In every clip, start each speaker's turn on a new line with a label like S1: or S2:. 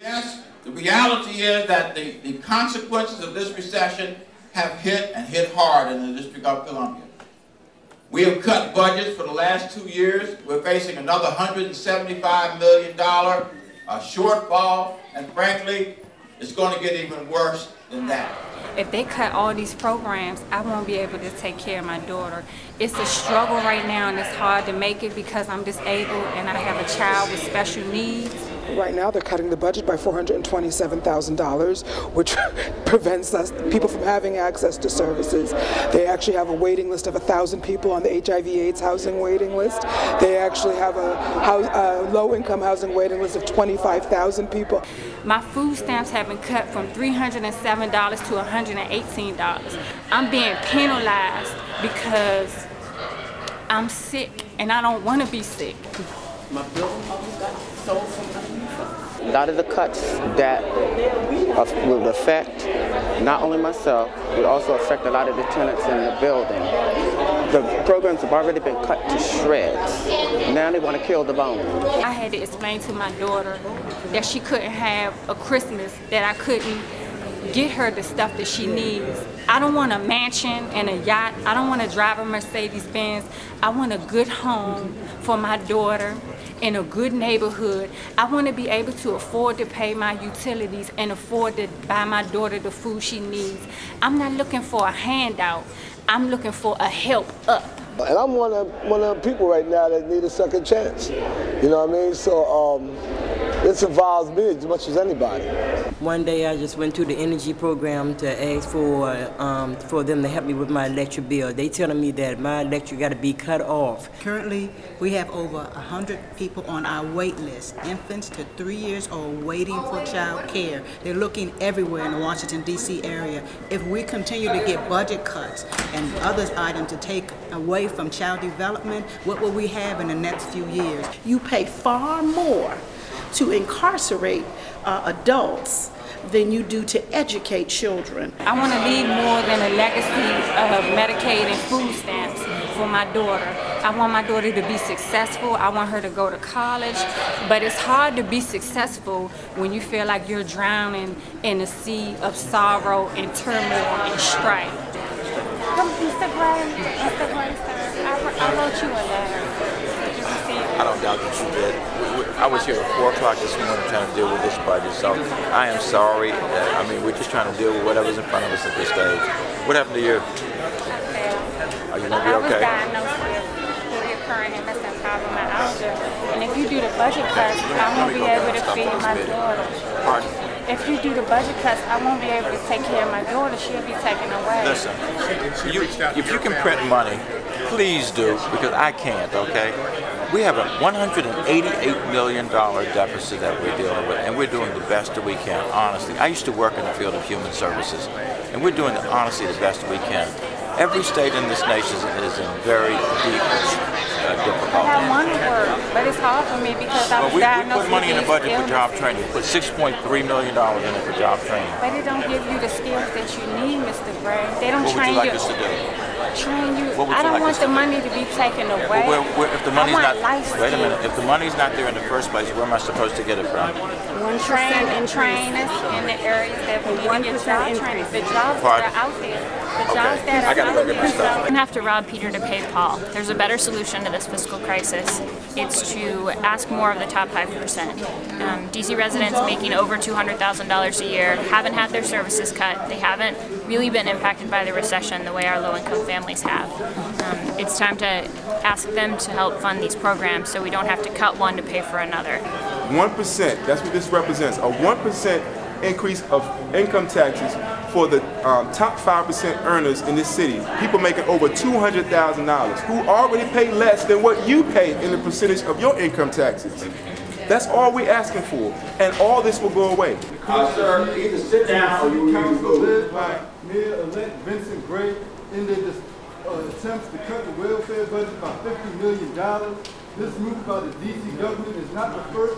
S1: Yes, the reality is that the consequences of this recession have hit and hit hard in the District of Columbia. We have cut budgets for the last 2 years. We're facing another $175 million shortfall, and frankly, it's going to get even worse than that.
S2: If they cut all these programs, I won't be able to take care of my daughter. It's a struggle right now, and it's hard to make it because I'm disabled and I have a child with special needs.
S3: Right now, they're cutting the budget by $427,000, which prevents people from having access to services. They actually have a waiting list of 1,000 people on the HIV/AIDS housing waiting list. They actually have a low-income housing waiting list of 25,000 people.
S2: My food stamps have been cut from $307 to $118. I'm being penalized because I'm sick, and I don't want to be sick.
S4: My building almost got sold from underneath. A lot of the cuts that will affect not only myself, but also affect a lot of the tenants in the building. The programs have already been cut to shreds. Now they want to kill the bone.
S2: I had to explain to my daughter that she couldn't have a Christmas, that I couldn't get her the stuff that she needs. I don't want a mansion and a yacht. I don't want to drive a Mercedes-Benz. I want a good home for my daughter in a good neighborhood. I want to be able to afford to pay my utilities and afford to buy my daughter the food she needs. I'm not looking for a handout. I'm looking for a help up.
S5: And I'm one of the people right now that need a second chance. You know what I mean? So this involves me as much as anybody.
S6: One day I just went to the energy program to ask for them to help me with my electric bill. They telling me that my electric got to be cut off.
S7: Currently, we have over 100 people on our wait list, infants to 3 years old waiting for child care. They're looking everywhere in the Washington, D.C. area. If we continue to get budget cuts and other items to take away from child development, what will we have in the next few years?
S8: You pay far more to incarcerate adults than you do to educate children.
S2: I want to leave more than a legacy of Medicaid and food stamps for my daughter. I want my daughter to be successful. I want her to go to college. But it's hard to be successful when you feel like you're drowning in a sea of sorrow and turmoil and strife. Mr. Gray, sir, I wrote you a letter.
S9: I don't doubt that you did. I was here at 4 o'clock this morning trying to deal with this budget, so I am sorry. I mean, we're just trying to deal with whatever's in front of us at this stage. What happened to you? Are you going to be okay?
S2: I was diagnosed with recurrent MSM fibromyalgia, and if you do the budget cuts, I won't be able to feed my daughter.
S9: Pardon?
S2: If you do the budget cuts, I won't be able to take care of my daughter. She'll be taken away.
S9: Listen, if you can print money, please do, because I can't, okay? We have a $188 million deficit that we're dealing with, and we're doing the best that we can, honestly. I used to work in the field of human services, and we're doing, honestly, the best that we can. Every state in this nation is in very deep difficulty.
S2: I want to work, but it's hard for me because I was diagnosed with
S9: we put money in the budget
S2: illnesses.
S9: for job training. We put $6.3 million in it for job training.
S2: But it don't give you the skills that you need, Mr. Gray. They don't train you.
S9: What would you like us to do?
S2: Train you. I don't want the money to be taken away.
S9: If the money's not, wait a
S2: skills.
S9: minute. If the money's not there in the first place, where am I supposed to get it from?
S2: Train us in the areas that we need to get job training. The jobs that are out there. The jobs that are out there.
S10: You don't have to rob Peter to pay Paul. There's a better solution to this fiscal crisis. It's to ask more of the top 5%. DC residents making over $200,000 a year haven't had their services cut. They haven't really been impacted by the recession the way our low-income families have. It's time to ask them to help fund these programs so we don't have to cut one to pay for another.
S11: 1%, that's what this represents, a 1% increase of income taxes for the top 5% earners in this city, people making over $200,000, who already pay less than what you pay in the percentage of your income taxes. That's all we're asking for, and all this will go away.
S1: Sir, either sit down or you will
S12: Council led by Mayor-elect Vincent Gray in their attempts to cut the welfare budget by $50 million. This move by the D.C. government is not the first.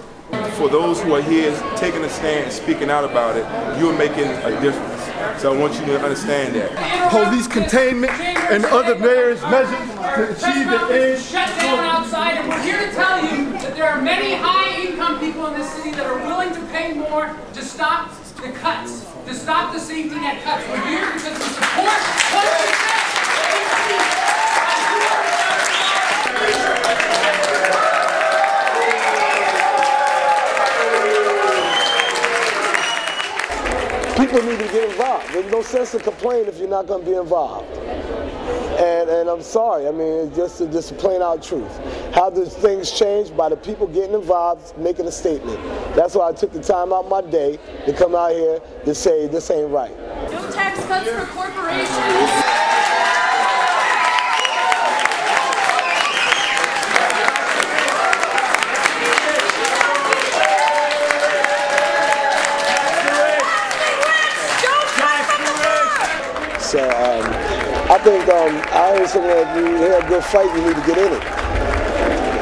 S11: For those who are here taking a stand and speaking out about it, you're making a difference. So I want you to understand that.
S12: Police containment and other various measures to achieve the end.
S13: Shut down outside, and we're here to tell you that there are many high-income people in this city that are willing to pay more for to stop the cuts, to stop the safety net cuts. We're here because we support what we said.
S5: People need to get involved. There's no sense in complaining if you're not going to be involved. And I'm sorry, I mean, it's just a plain out truth. How do things change? By the people getting involved, making a statement. That's why I took the time out of my day to come out here to say this ain't right.
S13: No tax cuts for corporations.
S5: So I think I heard someone, if you hear a good fight, you need to get in it.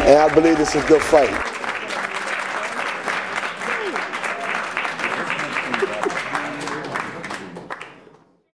S5: And I believe this is a good fight.